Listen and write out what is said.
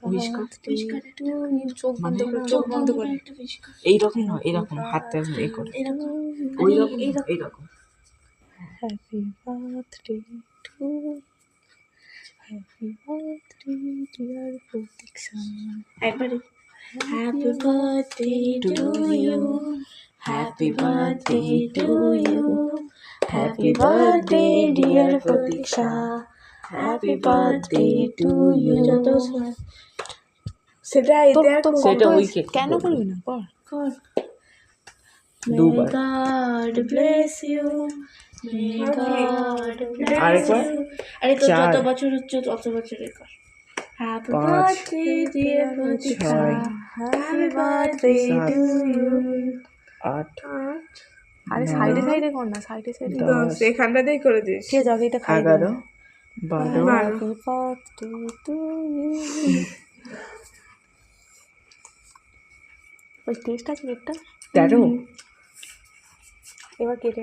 Wish কর চোখ বন্ধ করে, চোখ বন্ধ করে। এইরকম হয়, এরকম হাতটা এ করে, ওই রকম এইরকম। Happy birthday to, happy birthday dear Pratiksha. একবারে happy birthday to you, happy birthday to you, happy birthday dear Pratiksha, happy birthday to you. যত সেটা সেটা উইকেট কেন করবি না, কর। দুবার। May God bless you, may God bless আরেকবার? you। আরে তো চার। যত বছর হচ্ছে তত বছরে কর। হ্যাপি পাঁচ, বার্থডে ডিয়ার প্রতীক্ষা, ছয়, হ্যাপি বার্থডে টু ইউ। 8, আরে সাইডে সাইডে কর না, সাইডে সাইডে। 10, এখানটাতেই করে দিস। ঠিক আছে, আগে এটা খাই 11, 12, হ্যাপি বার্থডে টু ইউ। ওই টেস্ট আছে একটা, 13। এবার কেটে